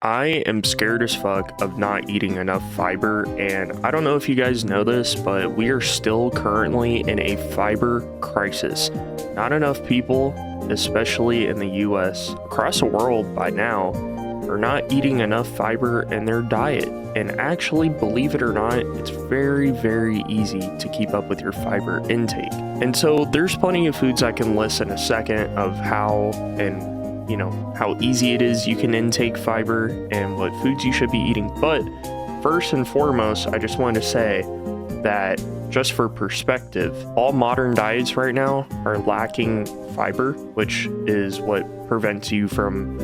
I am scared as fuck of not eating enough fiber, and I don't know if you guys know this, but we are still currently in a fiber crisis. Not enough people, especially in the US, across the world by now, are not eating enough fiber in their diet. And actually, believe it or not, it's very, very easy to keep up with your fiber intake. And so there's plenty of foods I can list in a second of how how easy it is you can intake fiber and what foods you should be eating. But first and foremost, I just wanted to say that just for perspective, all modern diets right now are lacking fiber, which is what prevents you from,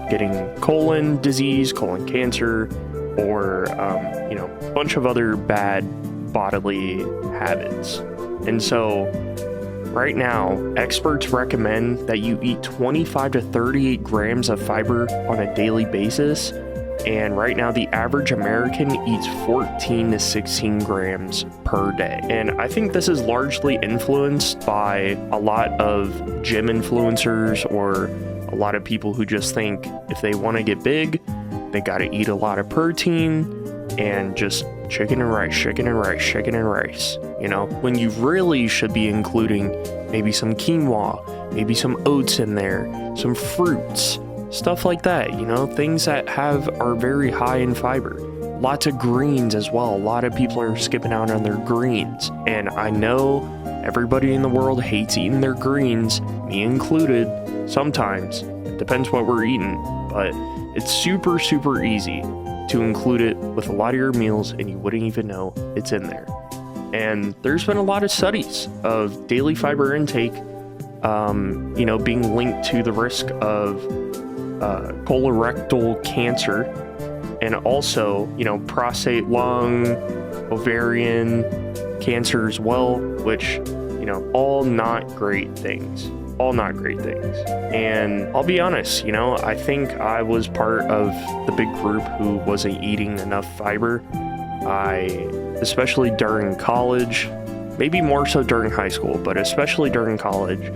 getting colon disease, colon cancer, or, a bunch of other bad bodily habits. And so right now, experts recommend that you eat 25 to 38 grams of fiber on a daily basis. And right now, the average American eats 14 to 16 grams per day. And I think this is largely influenced by a lot of gym influencers or a lot of people who just think if they want to get big, they got to eat a lot of protein and just chicken and rice, chicken and rice, chicken and rice, when you really should be including maybe some quinoa, maybe some oats in there, some fruits, stuff like that, things that are very high in fiber. Lots of greens as well. A lot of people are skipping out on their greens. And I know everybody in the world hates eating their greens, me included, sometimes. It depends what we're eating, but it's super, super easy to include it with a lot of your meals and you wouldn't even know it's in there. And there's been a lot of studies of daily fiber intake, being linked to the risk of colorectal cancer and also, prostate, lung, ovarian cancer as well, which, all not great things. All not great things. And I'll be honest, I think I was part of the big group who wasn't eating enough fiber. Especially during college, maybe more so during high school, but especially during college,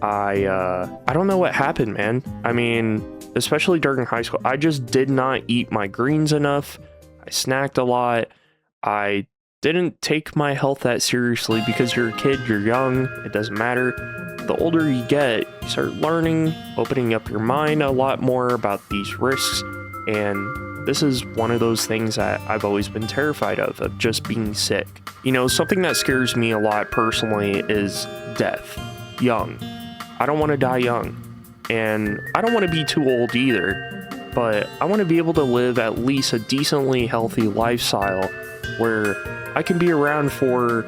I don't know what happened, man. I mean, especially during high school, I just did not eat my greens enough. I snacked a lot. I didn't take my health that seriously because you're a kid, you're young, it doesn't matter. The older you get, you start learning, opening up your mind a lot more about these risks. And this is one of those things that I've always been terrified of just being sick. Something that scares me a lot personally is death. Young. I don't want to die young. And I don't want to be too old either. But I want to be able to live at least a decently healthy lifestyle where I can be around for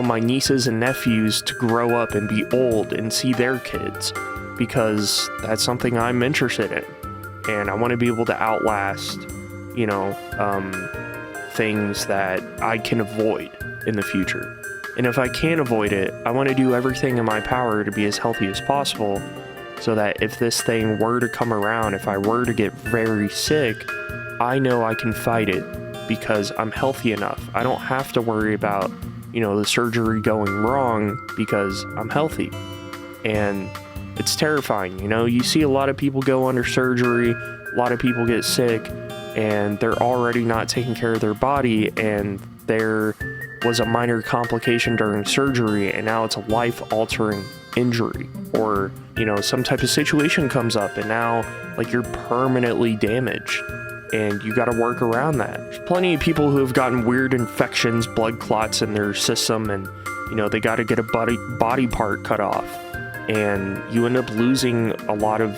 my nieces and nephews to grow up and be old and see their kids, because that's something I'm interested in. And I want to be able to outlast, things that I can avoid in the future. And if I can't avoid it, I want to do everything in my power to be as healthy as possible so that if this thing were to come around, if I were to get very sick, I know I can fight it because I'm healthy enough. I don't have to worry about the surgery going wrong because I'm healthy. And it's terrifying, you see a lot of people go under surgery, a lot of people get sick, and they're already not taking care of their body, and there was a minor complication during surgery, and now it's a life-altering injury. Or, some type of situation comes up, and now, you're permanently damaged. And you got to work around that. There's plenty of people who have gotten weird infections, blood clots in their system, and they got to get a body part cut off, and you end up losing a lot of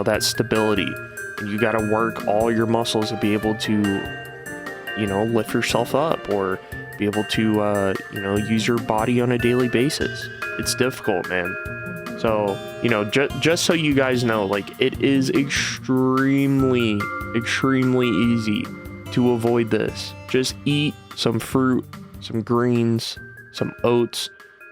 that stability, and you got to work all your muscles to be able to lift yourself up or be able to use your body on a daily basis. It's difficult, man. So just so you guys know, it is extremely easy to avoid this. Just eat some fruit, some greens, some oats.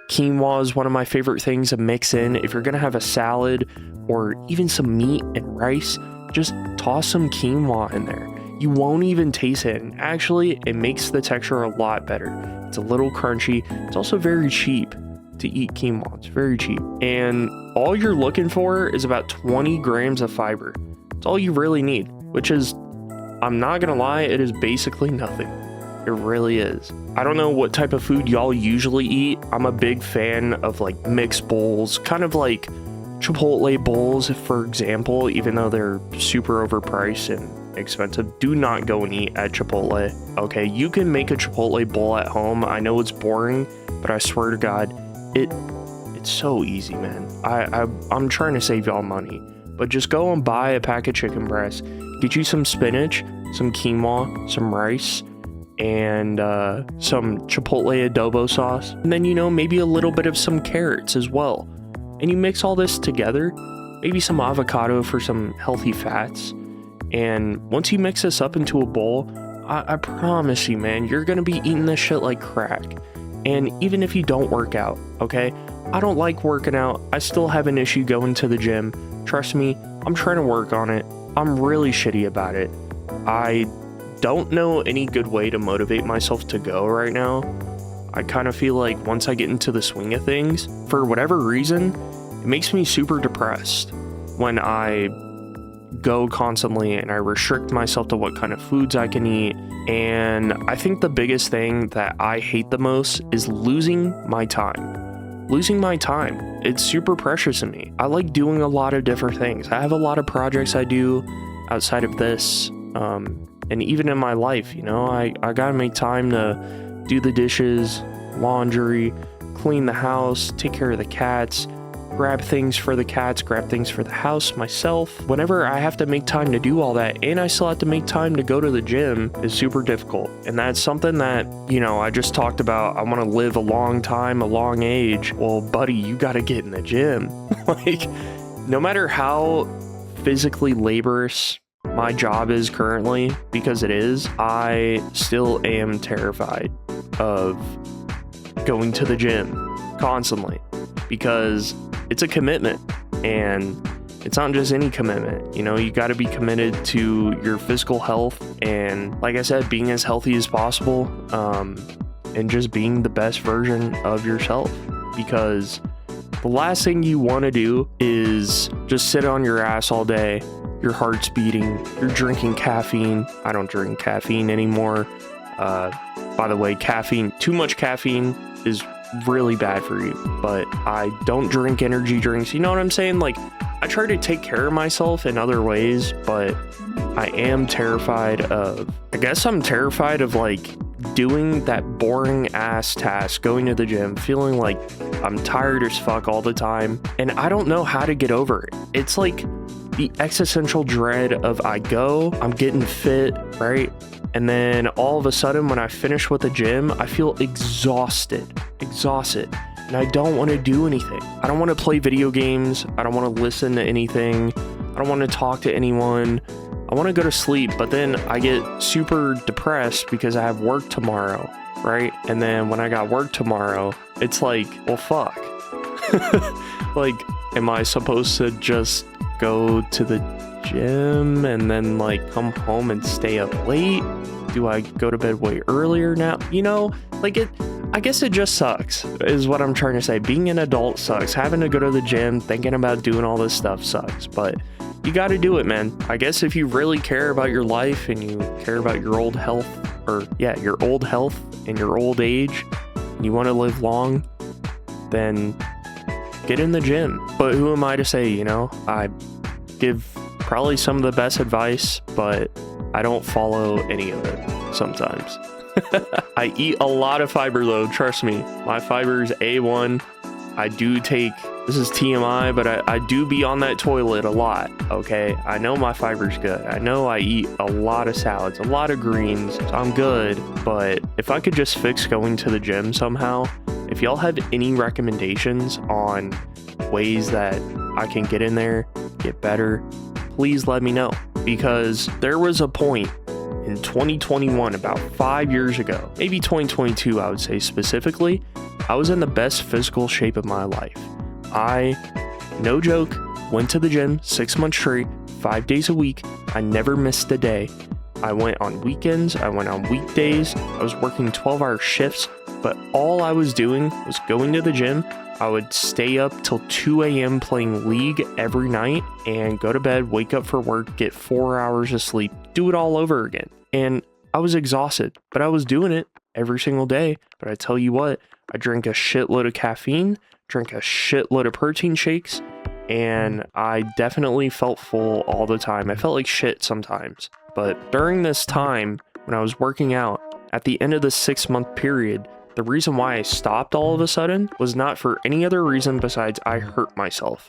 Quinoa is one of my favorite things to mix in. If you're gonna have a salad or even some meat and rice, just toss some quinoa in there. You won't even taste it. And actually, it makes the texture a lot better. It's a little crunchy. It's also very cheap to eat quinoa. It's very cheap. And all you're looking for is about 20 grams of fiber. It's all you really need. which is, I'm not gonna lie, it is basically nothing. It really is. I don't know what type of food y'all usually eat. I'm a big fan of like mixed bowls, kind of like Chipotle bowls, for example, even though they're super overpriced and expensive. Do not go and eat at Chipotle. Okay, you can make a Chipotle bowl at home. I know it's boring, but I swear to God, it's so easy, man. I'm trying to save y'all money, but just go and buy a pack of chicken breast, get you some spinach, some quinoa, some rice, and some Chipotle adobo sauce, and then, you know, maybe a little bit of some carrots as well. And you mix all this together, maybe some avocado for some healthy fats. And once you mix this up into a bowl, I promise you, man, you're gonna be eating this shit like crack. And even if you don't work out, okay? I don't like working out. I still have an issue going to the gym. Trust me, I'm trying to work on it. I'm really shitty about it. I don't know any good way to motivate myself to go right now. I kind of feel like once I get into the swing of things, for whatever reason, it makes me super depressed when I go constantly and I restrict myself to what kind of foods I can eat. And I think the biggest thing that I hate the most is losing my time. Losing my time. It's super precious to me. I like doing a lot of different things. I have a lot of projects I do outside of this. And even in my life, you know, I gotta make time to do the dishes, laundry, clean the house, take care of the cats, grab things for the cats, grab things for the house myself. Whenever I have to make time to do all that, and I still have to make time to go to the gym, is super difficult. And that's something that, you know, I just talked about. I want to live a long time, a long age. Well, buddy, you gotta get in the gym. Like, no matter how physically laborious my job is currently, because it is, I still am terrified of going to the gym constantly, because it's a commitment, and it's not just any commitment. You know, you got to be committed to your physical health, and like I said, being as healthy as possible, and just being the best version of yourself, because the last thing you want to do is just sit on your ass all day. Your heart's beating, you're drinking caffeine. I don't drink caffeine anymore. By the way, too much caffeine is really bad for you, but I don't drink energy drinks. You know what I'm saying? Like, I try to take care of myself in other ways, but I am terrified of, like, doing that boring ass task, going to the gym, feeling like I'm tired as fuck all the time, and I don't know how to get over it. It's like the existential dread of I'm getting fit, right? And then all of a sudden when I finish with the gym, I feel exhausted, and I don't want to do anything. I don't want to play video games. I don't want to listen to anything. I don't want to talk to anyone. I want to go to sleep, but then I get super depressed because I have work tomorrow, right? And then when I got work tomorrow, it's like, well, fuck. Like, am I supposed to just go to the gym and then like come home and stay up late? Do I go to bed way earlier now? You know, like, I guess it just sucks, is what I'm trying to say. Being an adult sucks. Having to go to the gym, thinking about doing all this stuff sucks, but you got to do it, man. I guess if you really care about your life and you care about your old health, your old health and your old age, and you want to live long, then get in the gym. But who am I to say, you know? I give probably some of the best advice, but I don't follow any of it sometimes. I eat a lot of fiber though, trust me. My fiber is A1. I do take, this is TMI, but I do be on that toilet a lot, okay? I know my fiber's good. I know I eat a lot of salads, a lot of greens, so I'm good. But if I could just fix going to the gym somehow, if y'all have any recommendations on ways that I can get in there, get better, please let me know. Because there was a point in 2021, about 5 years ago, maybe 2022, I would say specifically, I was in the best physical shape of my life. I, no joke, went to the gym 6 months straight, 5 days a week. I never missed a day. I went on weekends, I went on weekdays, I was working 12-hour shifts, but all I was doing was going to the gym, I would stay up till 2 a.m. playing League every night and go to bed, wake up for work, get 4 hours of sleep, do it all over again. And I was exhausted, but I was doing it every single day. But I tell you what, I drank a shitload of caffeine, drank a shitload of protein shakes, and I definitely felt full all the time. I felt like shit sometimes. But during this time, when I was working out, at the end of the 6-month period, the reason why I stopped all of a sudden was not for any other reason besides I hurt myself.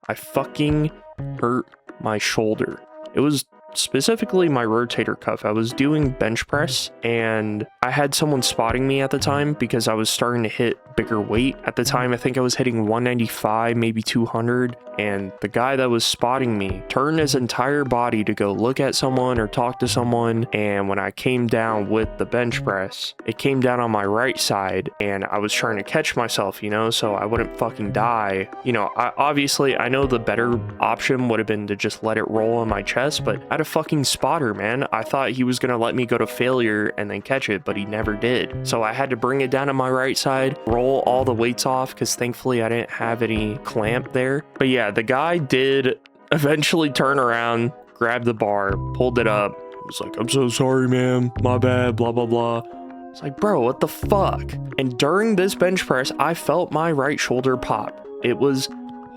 I fucking hurt my shoulder. It was specifically my rotator cuff. I was doing bench press and I had someone spotting me at the time because I was starting to hit bigger weight. At the time, I think I was hitting 195, maybe 200. And the guy that was spotting me turned his entire body to go look at someone or talk to someone. And when I came down with the bench press, it came down on my right side and I was trying to catch myself, you know, so I wouldn't fucking die. You know, I know the better option would have been to just let it roll on my chest, but I had a fucking spotter, man. I thought he was gonna let me go to failure and then catch it, but he never did. So I had to bring it down on my right side, roll all the weights off, because thankfully I didn't have any clamp there. But yeah, the guy did eventually turn around, grab the bar, pulled it up, was like, "I'm so sorry, man, my bad, blah blah blah." It's like, bro, what the fuck? And during this bench press, I felt my right shoulder pop. It was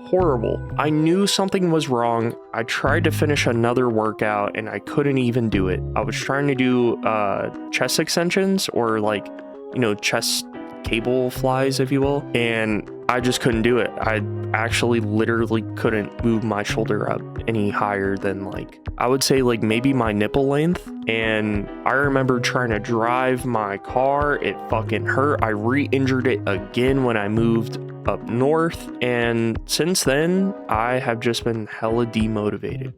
horrible. I knew something was wrong. I tried to finish another workout and I couldn't even do it. I was trying to do chest extensions, or like, you know, chest cable flies, if you will, and I just couldn't do it. I actually literally couldn't move my shoulder up any higher than, like, I would say like maybe my nipple length. And I remember trying to drive my car. It fucking hurt. I re-injured it again when I moved up north, and since then I have just been hella demotivated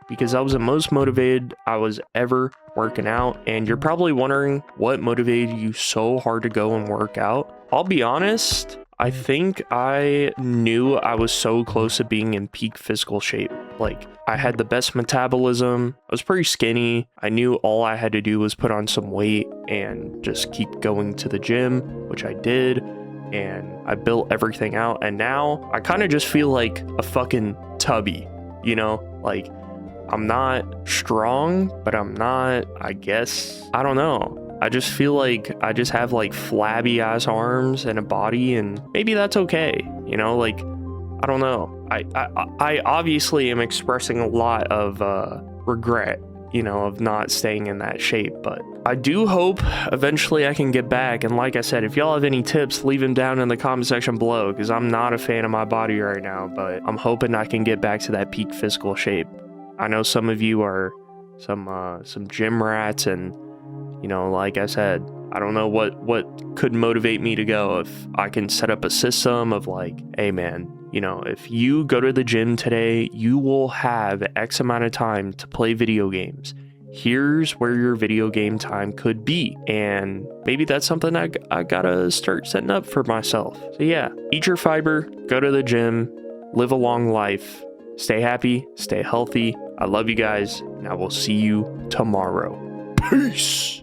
because I was the most motivated I was ever working out. And you're probably wondering what motivated you so hard to go and work out. I'll be honest, I think I knew I was so close to being in peak physical shape. Like, I had the best metabolism. I was pretty skinny. I knew all I had to do was put on some weight and just keep going to the gym, which I did. And I built everything out. And now I kind of just feel like a fucking tubby, you know? Like, I'm not strong, but I'm not, I guess, I don't know. I just feel like I just have like flabby ass arms and a body, and maybe that's okay, you know? Like, I don't know. I obviously am expressing a lot of regret, you know, of not staying in that shape, but I do hope eventually I can get back. And like I said, if y'all have any tips, leave them down in the comment section below, because I'm not a fan of my body right now, but I'm hoping I can get back to that peak physical shape. I know some of you are some gym rats, and you know, like I said, I don't know what could motivate me to go. If I can set up a system of like, hey man, you know, if you go to the gym today, you will have X amount of time to play video games. Here's where your video game time could be. And maybe that's something I gotta start setting up for myself. So yeah, eat your fiber, go to the gym, live a long life, stay happy, stay healthy. I love you guys, and I will see you tomorrow. Peace.